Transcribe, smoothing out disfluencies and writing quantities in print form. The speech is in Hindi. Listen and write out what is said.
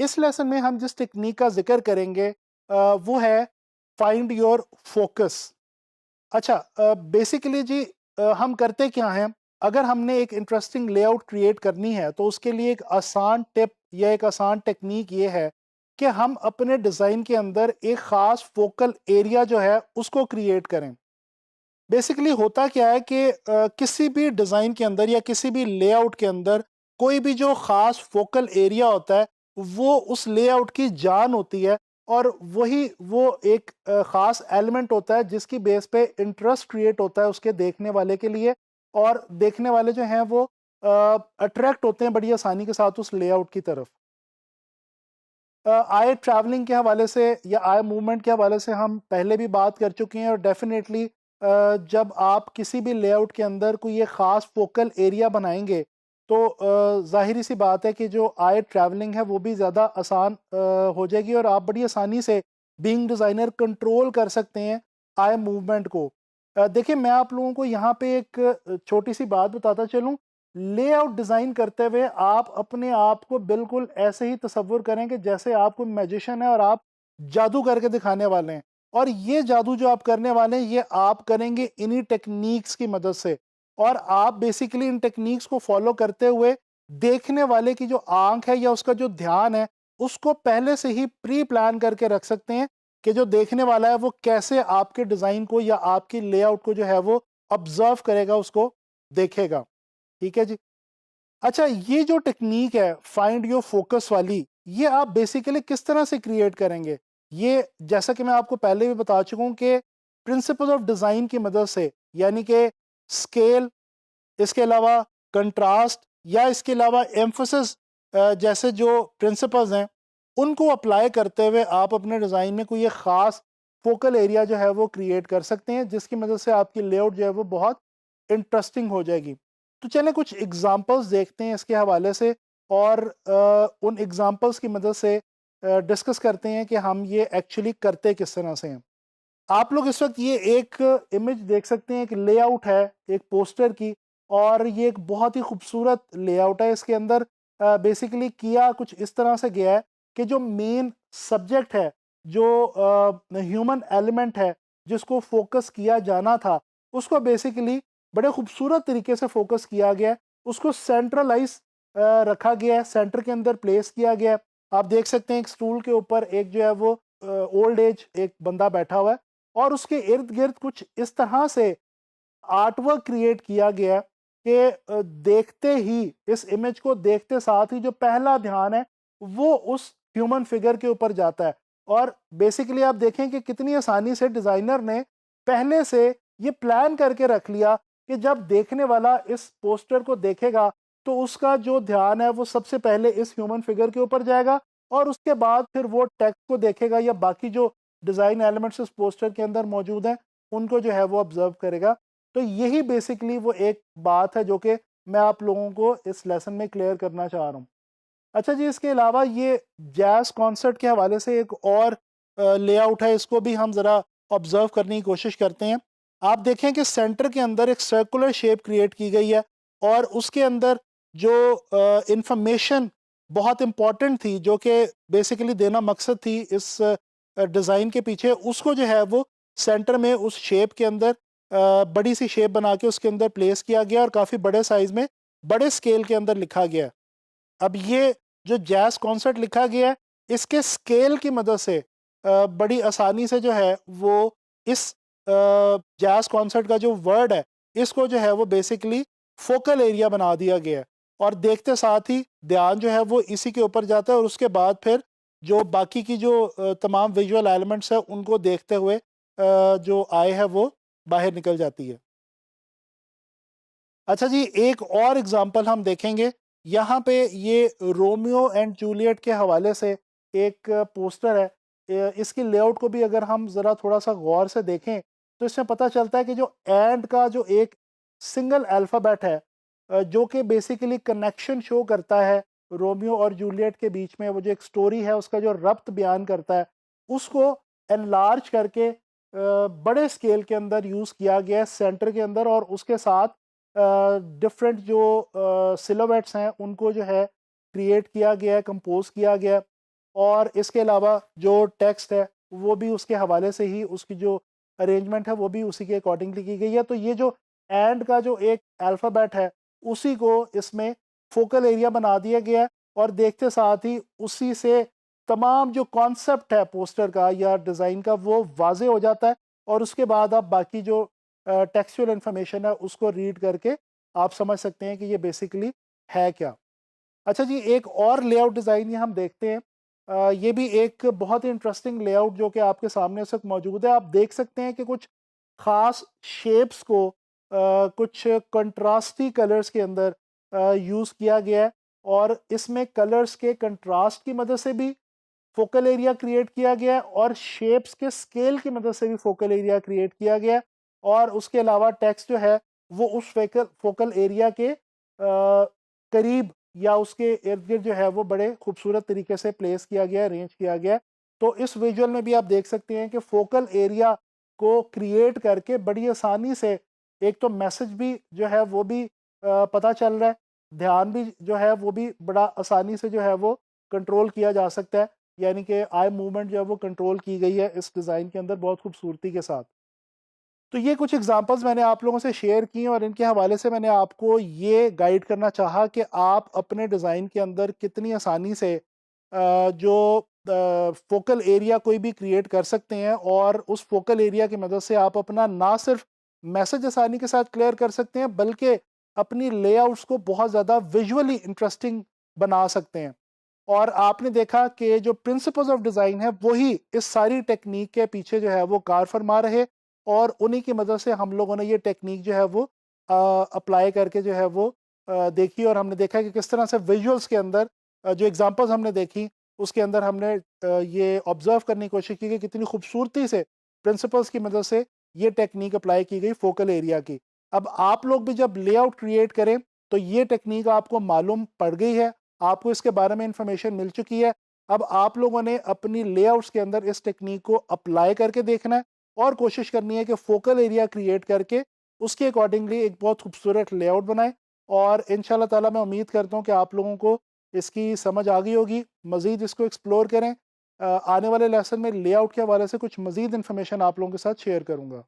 इस लेसन में हम जिस टेक्निक का जिक्र करेंगे वो है फाइंड योर फोकस। अच्छा, बेसिकली जी हम करते क्या हैं, अगर हमने एक इंटरेस्टिंग लेआउट क्रिएट करनी है तो उसके लिए एक आसान टिप या एक आसान टेक्निक ये है कि हम अपने डिज़ाइन के अंदर एक ख़ास फोकल एरिया जो है उसको क्रिएट करें। बेसिकली होता क्या है कि किसी भी डिज़ाइन के अंदर या किसी भी लेआउट के अंदर कोई भी जो ख़ास फोकल एरिया होता है वो उस लेआउट की जान होती है, और वही वो एक ख़ास एलिमेंट होता है जिसकी बेस पे इंटरेस्ट क्रिएट होता है उसके देखने वाले के लिए, और देखने वाले जो हैं वो अट्रैक्ट होते हैं बड़ी आसानी के साथ उस लेआउट की तरफ। आई ट्रैवलिंग के हवाले से या आई मूवमेंट के हवाले से हम पहले भी बात कर चुके हैं, और डेफिनेटली जब आप किसी भी लेआउट के अंदर कोई ये ख़ास फोकल एरिया बनाएंगे तो ज़ाहिरी सी बात है कि जो आई ट्रैवलिंग है वो भी ज़्यादा आसान हो जाएगी, और आप बड़ी आसानी से बीइंग डिज़ाइनर कंट्रोल कर सकते हैं आई मूवमेंट को। देखिए, मैं आप लोगों को यहाँ पे एक छोटी सी बात बताता चलूँ। लेआउट डिज़ाइन करते हुए आप अपने आप को बिल्कुल ऐसे ही तसव्वुर करें कि जैसे आप कोई मैजिशियन है और आप जादू करके दिखाने वाले हैं, और ये जादू जो आप करने वाले हैं ये आप करेंगे इन्हीं टेक्निक्स की मदद से। और आप बेसिकली इन टेक्निक्स को फॉलो करते हुए देखने वाले की जो आंख है या उसका जो ध्यान है उसको पहले से ही प्री प्लान करके रख सकते हैं कि जो देखने वाला है वो कैसे आपके डिज़ाइन को या आपकी लेआउट को जो है वो ऑब्जर्व करेगा, उसको देखेगा। ठीक है जी। अच्छा, ये जो टेक्नीक है फाइंड योर फोकस वाली, ये आप बेसिकली किस तरह से क्रिएट करेंगे? ये जैसा कि मैं आपको पहले भी बता चुका हूँ कि प्रिंसिपल ऑफ डिज़ाइन की मदद से, यानी कि स्केल, इसके अलावा कंट्रास्ट या इसके अलावा एम्फोसिस जैसे जो प्रिंसिपल्स हैं उनको अप्लाई करते हुए आप अपने डिज़ाइन में कोई एक ख़ास फोकल एरिया जो है वो क्रिएट कर सकते हैं, जिसकी मदद से आपकी लेआउट जो है वो बहुत इंटरेस्टिंग हो जाएगी। तो चलें कुछ एग्जांपल्स देखते हैं इसके हवाले से, और उन एग्जांपल्स की मदद से डिस्कस करते हैं कि हम ये एक्चुअली करते किस तरह से हैं। आप लोग इस वक्त ये एक इमेज देख सकते हैं, एक लेआउट है एक पोस्टर की, और ये एक बहुत ही खूबसूरत लेआउट है। इसके अंदर बेसिकली किया कुछ इस तरह से गया है कि जो मेन सब्जेक्ट है, जो ह्यूमन एलिमेंट है जिसको फोकस किया जाना था, उसको बेसिकली बड़े खूबसूरत तरीके से फोकस किया गया है। उसको सेंट्रलाइज रखा गया है, सेंटर के अंदर प्लेस किया गया है। आप देख सकते हैं एक स्टूल के ऊपर एक जो है वो ओल्ड एज एक बंदा बैठा हुआ है, और उसके इर्द गिर्द कुछ इस तरह से आर्टवर्क क्रिएट किया गया कि देखते ही, इस इमेज को देखते साथ ही जो पहला ध्यान है वो उस ह्यूमन फिगर के ऊपर जाता है। और बेसिकली आप देखें कि कितनी आसानी से डिज़ाइनर ने पहले से ये प्लान करके रख लिया कि जब देखने वाला इस पोस्टर को देखेगा तो उसका जो ध्यान है वो सबसे पहले इस ह्यूमन फिगर के ऊपर जाएगा, और उसके बाद फिर वो टेक्स्ट को देखेगा या बाकी जो डिज़ाइन एलिमेंट्स उस पोस्टर के अंदर मौजूद हैं उनको जो है वो ऑब्जर्व करेगा। तो यही बेसिकली वो एक बात है जो कि मैं आप लोगों को इस लेसन में क्लियर करना चाह रहा हूँ। अच्छा जी, इसके अलावा ये जैज़ कॉन्सर्ट के हवाले से एक और लेआउट है, इसको भी हम ज़रा ऑब्जर्व करने की कोशिश करते हैं। आप देखें कि सेंटर के अंदर एक सर्कुलर शेप क्रिएट की गई है, और उसके अंदर जो इंफॉर्मेशन बहुत इम्पॉर्टेंट थी जो कि बेसिकली देना मकसद थी इस डिज़ाइन के पीछे, उसको जो है वो सेंटर में उस शेप के अंदर बड़ी सी शेप बना के उसके अंदर प्लेस किया गया, और काफ़ी बड़े साइज़ में बड़े स्केल के अंदर लिखा गया है। अब ये जो जैज़ कॉन्सर्ट लिखा गया है, इसके स्केल की मदद से बड़ी आसानी से जो है वो इस जैज़ कॉन्सर्ट का जो वर्ड है इसको जो है वो बेसिकली फोकल एरिया बना दिया गया है, और देखते साथ ही ध्यान जो है वो इसी के ऊपर जाता है, और उसके बाद फिर जो बाकी की जो तमाम विजुअल एलिमेंट्स हैं उनको देखते हुए जो आई है वो बाहर निकल जाती है। अच्छा जी, एक और एग्जांपल हम देखेंगे। यहाँ पे ये रोमियो एंड जूलियट के हवाले से एक पोस्टर है। इसकी लेआउट को भी अगर हम ज़रा थोड़ा-सा गौर से देखें तो इसमें पता चलता है कि जो एंड का जो एक सिंगल अल्फ़ाबेट है जो कि बेसिकली कनेक्शन शो करता है रोमियो और जूलियट के बीच में, वो जो एक स्टोरी है उसका जो रब्त बयान करता है, उसको एनलार्ज करके बड़े स्केल के अंदर यूज़ किया गया है सेंटर के अंदर, और उसके साथ डिफरेंट जो सिलोवेट्स हैं उनको जो है क्रिएट किया गया है, कंपोज किया गया है। और इसके अलावा जो टेक्स्ट है वो भी उसके हवाले से ही, उसकी जो अरेंजमेंट है वो भी उसी के अकॉर्डिंगली की गई है। तो ये जो एंड का जो एक अल्फ़ाबेट है उसी को इसमें फोकल एरिया बना दिया गया है, और देखते साथ ही उसी से तमाम जो कॉन्सेप्ट है पोस्टर का या डिज़ाइन का वो वाज़े हो जाता है, और उसके बाद आप बाकी जो टेक्सचुअल इंफॉर्मेशन है उसको रीड करके आप समझ सकते हैं कि ये बेसिकली है क्या। अच्छा जी, एक और लेआउट डिज़ाइन ये हम देखते हैं। ये भी एक बहुत ही इंटरेस्टिंग लेआउट जो कि आपके सामने इस वक्त मौजूद है। आप देख सकते हैं कि कुछ ख़ास शेप्स को कुछ कंट्रास्टी कलर्स के अंदर यूज़ किया गया है, और इसमें कलर्स के कंट्रास्ट की मदद से भी फोकल एरिया क्रिएट किया गया है, और शेप्स के स्केल की मदद से भी फोकल एरिया क्रिएट किया गया है। और उसके अलावा टेक्स्ट जो है वो उस फोकल एरिया के करीब या उसके इर्द गिर्द जो है वो बड़े खूबसूरत तरीके से प्लेस किया गया है, अरेंज किया गया है। तो इस विजुअल में भी आप देख सकते हैं कि फोकल एरिया को क्रिएट करके बड़ी आसानी से एक तो मैसेज भी जो है वो भी पता चल रहा है, ध्यान भी जो है वो भी बड़ा आसानी से जो है वो कंट्रोल किया जा सकता है। यानी कि आई मूवमेंट जो है वो कंट्रोल की गई है इस डिज़ाइन के अंदर बहुत खूबसूरती के साथ। तो ये कुछ एग्जांपल्स मैंने आप लोगों से शेयर किए, और इनके हवाले से मैंने आपको ये गाइड करना चाहा कि आप अपने डिज़ाइन के अंदर कितनी आसानी से जो फोकल एरिया कोई भी क्रिएट कर सकते हैं, और उस फोकल एरिया की मदद से आप अपना ना सिर्फ मैसेज आसानी के साथ क्लियर कर सकते हैं, बल्कि अपनी लेआउट्स को बहुत ज़्यादा विजुअली इंटरेस्टिंग बना सकते हैं। और आपने देखा कि जो प्रिंसिपल्स ऑफ डिज़ाइन है वही इस सारी टेक्निक के पीछे जो है वो कार फरमा रहे, और उन्हीं की मदद से हम लोगों ने ये टेक्निक जो है वो अप्लाई करके जो है वो देखी, और हमने देखा कि किस तरह से विजुअल्स के अंदर जो एग्जांपल्स हमने देखी उसके अंदर हमने ये ऑब्जर्व करने की कोशिश की कि कितनी खूबसूरती से प्रिंसिपल्स की मदद से ये टेक्निक अप्लाई की गई फोकल एरिया की। अब आप लोग भी जब लेआउट क्रिएट करें तो ये टेक्निक आपको मालूम पड़ गई है, आपको इसके बारे में इंफॉर्मेशन मिल चुकी है। अब आप लोगों ने अपनी लेआउट्स के अंदर इस टेक्निक को अप्लाई करके देखना है, और कोशिश करनी है कि फोकल एरिया क्रिएट करके उसके अकॉर्डिंगली एक बहुत खूबसूरत लेआउट बनाएं। और इंशाल्लाह ताला मैं उम्मीद करता हूँ कि आप लोगों को इसकी समझ आ गई होगी। मज़ीद इसको एक्सप्लोर करें। आने वाले लेसन में लेआउट के हवाले से कुछ मज़ीद इन्फॉर्मेशन आप लोगों के साथ शेयर करूँगा।